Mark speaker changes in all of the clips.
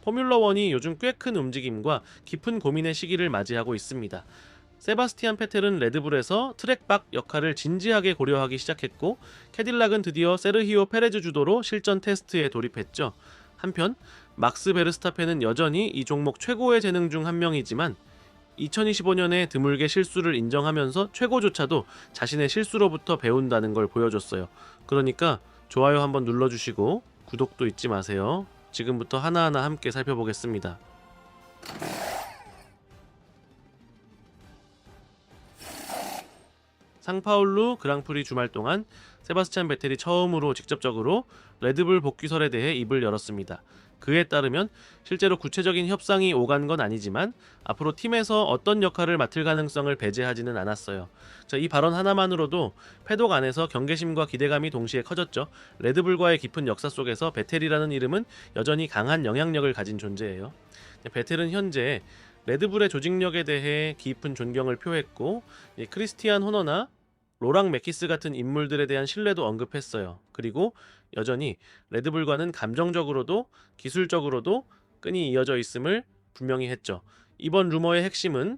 Speaker 1: 포뮬러1이 요즘 꽤 큰 움직임과 깊은 고민의 시기를 맞이하고 있습니다. 세바스티안 페텔은 레드불에서 트랙박 역할을 진지하게 고려하기 시작했고, 캐딜락은 드디어 세르히오 페레즈 주도로 실전 테스트에 돌입했죠. 한편 막스 베르스타펜은 여전히 이 종목 최고의 재능 중 한 명이지만 2025년에 드물게 실수를 인정하면서 최고조차도 자신의 실수로부터 배운다는 걸 보여줬어요. 그러니까 좋아요 한번 눌러주시고 구독도 잊지 마세요. 지금부터 하나하나 함께 살펴보겠습니다. 상파울루 그랑프리 주말 동안 세바스찬 베텔이 처음으로 직접적으로 레드불 복귀설에 대해 입을 열었습니다. 그에 따르면 실제로 구체적인 협상이 오간 건 아니지만 앞으로 팀에서 어떤 역할을 맡을 가능성을 배제하지는 않았어요. 이 발언 하나만으로도 패독 안에서 경계심과 기대감이 동시에 커졌죠. 레드불과의 깊은 역사 속에서 베텔이라는 이름은 여전히 강한 영향력을 가진 존재예요. 베텔은 현재 레드불의 조직력에 대해 깊은 존경을 표했고, 크리스티안 호너나 로랑 매키스 같은 인물들에 대한 신뢰도 언급했어요. 그리고 여전히 레드불과는 감정적으로도 기술적으로도 끈이 이어져 있음을 분명히 했죠. 이번 루머의 핵심은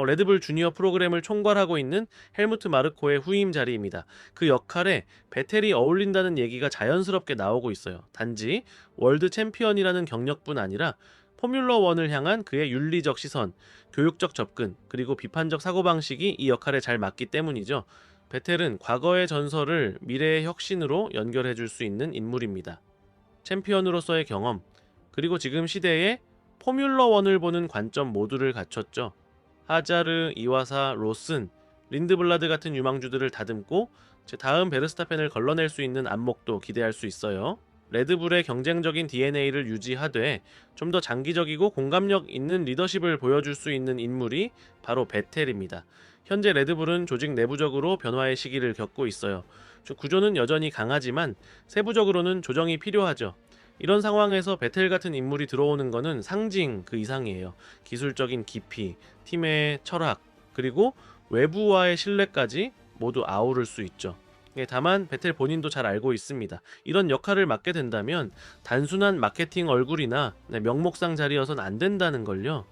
Speaker 1: 레드불 주니어 프로그램을 총괄하고 있는 헬무트 마르코의 후임 자리입니다. 그 역할에 베텔이 어울린다는 얘기가 자연스럽게 나오고 있어요. 단지 월드 챔피언이라는 경력뿐 아니라 포뮬러1을 향한 그의 윤리적 시선, 교육적 접근, 그리고 비판적 사고방식이 이 역할에 잘 맞기 때문이죠. 베텔은 과거의 전설을 미래의 혁신으로 연결해 줄 수 있는 인물입니다. 챔피언으로서의 경험, 그리고 지금 시대에 포뮬러1을 보는 관점 모두를 갖췄죠. 하자르, 이와사, 로슨, 린드블라드 같은 유망주들을 다듬고 다음 베르스타펜을 걸러낼 수 있는 안목도 기대할 수 있어요. 레드불의 경쟁적인 DNA를 유지하되 좀 더 장기적이고 공감력 있는 리더십을 보여줄 수 있는 인물이 바로 베텔입니다. 현재 레드불은 조직 내부적으로 변화의 시기를 겪고 있어요. 구조는 여전히 강하지만 세부적으로는 조정이 필요하죠. 이런 상황에서 베텔 같은 인물이 들어오는 것은 상징 그 이상이에요. 기술적인 깊이, 팀의 철학, 그리고 외부와의 신뢰까지 모두 아우를 수 있죠. 다만 베텔 본인도 잘 알고 있습니다. 이런 역할을 맡게 된다면 단순한 마케팅 얼굴이나 명목상 자리여선 안 된다는 걸요.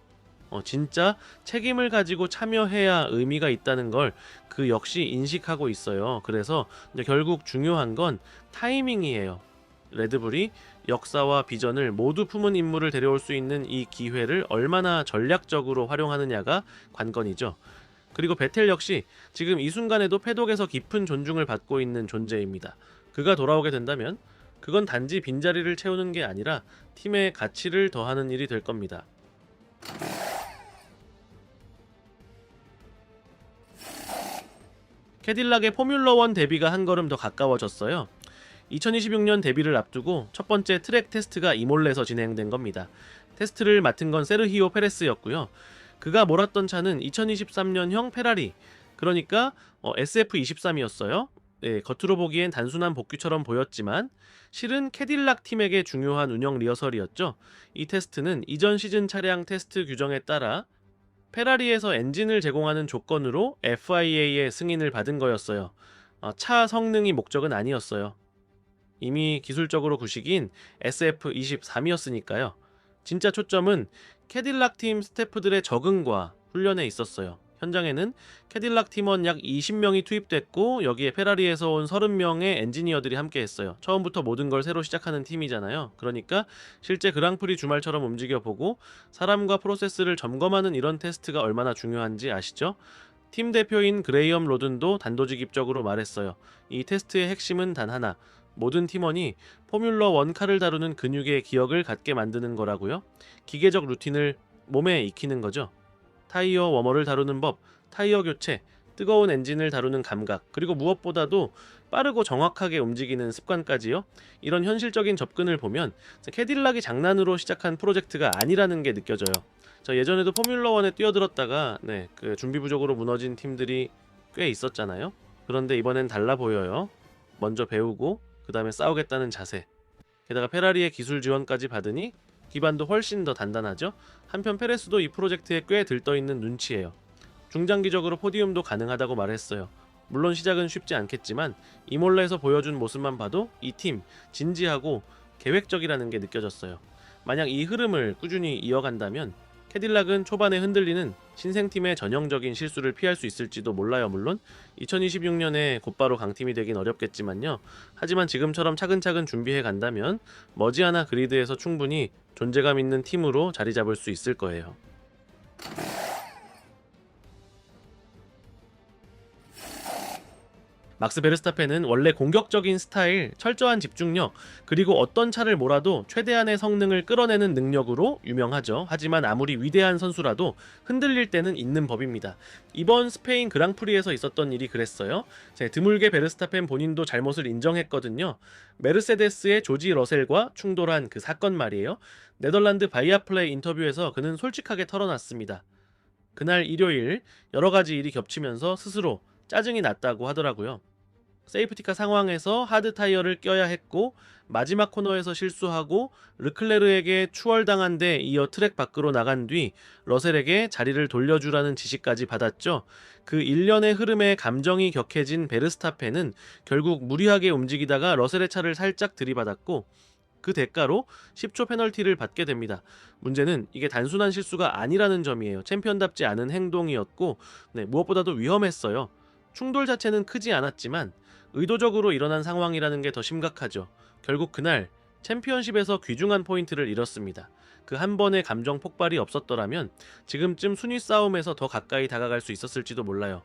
Speaker 1: 진짜 책임을 가지고 참여해야 의미가 있다는 걸 그 역시 인식하고 있어요. 그래서 결국 중요한 건 타이밍이에요. 레드불이 역사와 비전을 모두 품은 인물을 데려올 수 있는 이 기회를 얼마나 전략적으로 활용하느냐가 관건이죠. 그리고 베텔 역시 지금 이 순간에도 패독에서 깊은 존중을 받고 있는 존재입니다. 그가 돌아오게 된다면 그건 단지 빈자리를 채우는 게 아니라 팀의 가치를 더하는 일이 될 겁니다. 캐딜락의 포뮬러1 데뷔가 한 걸음 더 가까워졌어요. 2026년 데뷔를 앞두고 첫 번째 트랙 테스트가 이몰레에서 진행된 겁니다. 테스트를 맡은 건 세르히오 페레스였고요. 그가 몰았던 차는 2023년형 페라리, 그러니까 SF23이었어요. 네, 겉으로 보기엔 단순한 복귀처럼 보였지만 실은 캐딜락 팀에게 중요한 운영 리허설이었죠. 이 테스트는 이전 시즌 차량 테스트 규정에 따라 페라리에서 엔진을 제공하는 조건으로 FIA의 승인을 받은 거였어요. 차 성능이 목적은 아니었어요. 이미 기술적으로 구식인 SF23이었으니까요. 진짜 초점은 캐딜락 팀 스태프들의 적응과 훈련에 있었어요. 현장에는 캐딜락 팀원 약 20명이 투입됐고 여기에 페라리에서 온 30명의 엔지니어들이 함께 했어요. 처음부터 모든 걸 새로 시작하는 팀이잖아요. 그러니까 실제 그랑프리 주말처럼 움직여보고 사람과 프로세스를 점검하는 이런 테스트가 얼마나 중요한지 아시죠? 팀 대표인 그레이엄 로든도 단도직입적으로 말했어요. 이 테스트의 핵심은 단 하나, 모든 팀원이 포뮬러1 카를 다루는 근육의 기억을 갖게 만드는 거라고요. 기계적 루틴을 몸에 익히는 거죠. 타이어 워머를 다루는 법, 타이어 교체, 뜨거운 엔진을 다루는 감각, 그리고 무엇보다도 빠르고 정확하게 움직이는 습관까지요. 이런 현실적인 접근을 보면 캐딜락이 장난으로 시작한 프로젝트가 아니라는 게 느껴져요. 저 예전에도 포뮬러1에 뛰어들었다가 그 준비 부족으로 무너진 팀들이 꽤 있었잖아요. 그런데 이번엔 달라 보여요. 먼저 배우고 그 다음에 싸우겠다는 자세, 게다가 페라리의 기술 지원까지 받으니 기반도 훨씬 더 단단하죠. 한편 페레스도 이 프로젝트에 꽤 들떠있는 눈치예요. 중장기적으로 포디움도 가능하다고 말했어요. 물론 시작은 쉽지 않겠지만 이몰라에서 보여준 모습만 봐도 이 팀 진지하고 계획적이라는 게 느껴졌어요. 만약 이 흐름을 꾸준히 이어간다면 캐딜락은 초반에 흔들리는 신생팀의 전형적인 실수를 피할 수 있을지도 몰라요. 물론 2026년에 곧바로 강팀이 되긴 어렵겠지만요. 하지만 지금처럼 차근차근 준비해 간다면 머지않아 그리드에서 충분히 존재감 있는 팀으로 자리 잡을 수 있을 거예요. 막스 베르스타펜은 원래 공격적인 스타일, 철저한 집중력, 그리고 어떤 차를 몰아도 최대한의 성능을 끌어내는 능력으로 유명하죠. 하지만 아무리 위대한 선수라도 흔들릴 때는 있는 법입니다. 이번 스페인 그랑프리에서 있었던 일이 그랬어요. 드물게 베르스타펜 본인도 잘못을 인정했거든요. 메르세데스의 조지 러셀과 충돌한 그 사건 말이에요. 네덜란드 바이아플레이 인터뷰에서 그는 솔직하게 털어놨습니다. 그날 일요일 여러 가지 일이 겹치면서 스스로 짜증이 났다고 하더라고요. 세이프티카 상황에서 하드 타이어를 껴야 했고 마지막 코너에서 실수하고 르클레르에게 추월당한 데 이어 트랙 밖으로 나간 뒤 러셀에게 자리를 돌려주라는 지시까지 받았죠. 그 일련의 흐름에 감정이 격해진 베르스타펜은 결국 무리하게 움직이다가 러셀의 차를 살짝 들이받았고 그 대가로 10초 페널티를 받게 됩니다. 문제는 이게 단순한 실수가 아니라는 점이에요. 챔피언답지 않은 행동이었고 무엇보다도 위험했어요. 충돌 자체는 크지 않았지만 의도적으로 일어난 상황이라는 게 더 심각하죠. 결국 그날 챔피언십에서 귀중한 포인트를 잃었습니다. 그 한 번의 감정 폭발이 없었더라면 지금쯤 순위 싸움에서 더 가까이 다가갈 수 있었을지도 몰라요.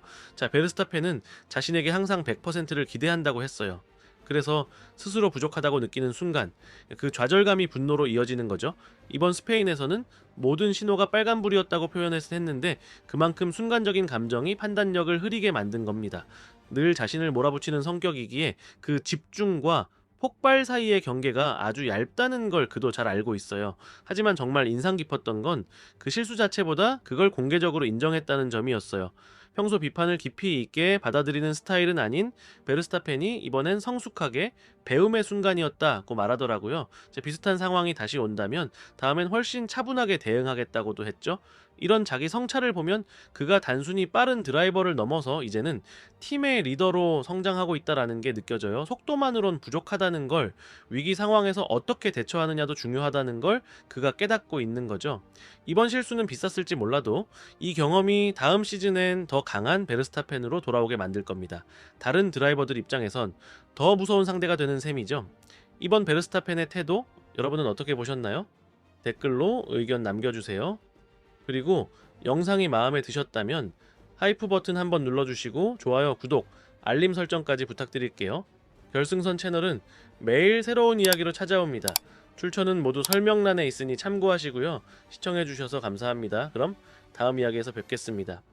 Speaker 1: 베르스타펜은 자신에게 항상 100%를 기대한다고 했어요. 그래서 스스로 부족하다고 느끼는 순간 그 좌절감이 분노로 이어지는 거죠. 이번 스페인에서는 모든 신호가 빨간불이었다고 표현했는데 그만큼 순간적인 감정이 판단력을 흐리게 만든 겁니다. 늘 자신을 몰아붙이는 성격이기에 그 집중과 폭발 사이의 경계가 아주 얇다는 걸 그도 잘 알고 있어요. 하지만 정말 인상 깊었던 건 그 실수 자체보다 그걸 공개적으로 인정했다는 점이었어요. 평소 비판을 깊이 있게 받아들이는 스타일은 아닌 베르스타펜이 이번엔 성숙하게 배움의 순간이었다고 말하더라고요. 비슷한 상황이 다시 온다면 다음엔 훨씬 차분하게 대응하겠다고도 했죠. 이런 자기 성찰을 보면 그가 단순히 빠른 드라이버를 넘어서 이제는 팀의 리더로 성장하고 있다는 게 느껴져요. 속도만으론 부족하다는 걸, 위기 상황에서 어떻게 대처하느냐도 중요하다는 걸 그가 깨닫고 있는 거죠. 이번 실수는 비쌌을지 몰라도 이 경험이 다음 시즌엔 더 강한 베르스타펜으로 돌아오게 만들 겁니다. 다른 드라이버들 입장에선 더 무서운 상대가 되는 셈이죠. 이번 베르스타펜의 태도 여러분은 어떻게 보셨나요? 댓글로 의견 남겨주세요. 그리고 영상이 마음에 드셨다면 하이프 버튼 한번 눌러주시고 좋아요, 구독, 알림 설정까지 부탁드릴게요. 결승선 채널은 매일 새로운 이야기로 찾아옵니다. 출처는 모두 설명란에 있으니 참고하시고요. 시청해주셔서 감사합니다. 그럼 다음 이야기에서 뵙겠습니다.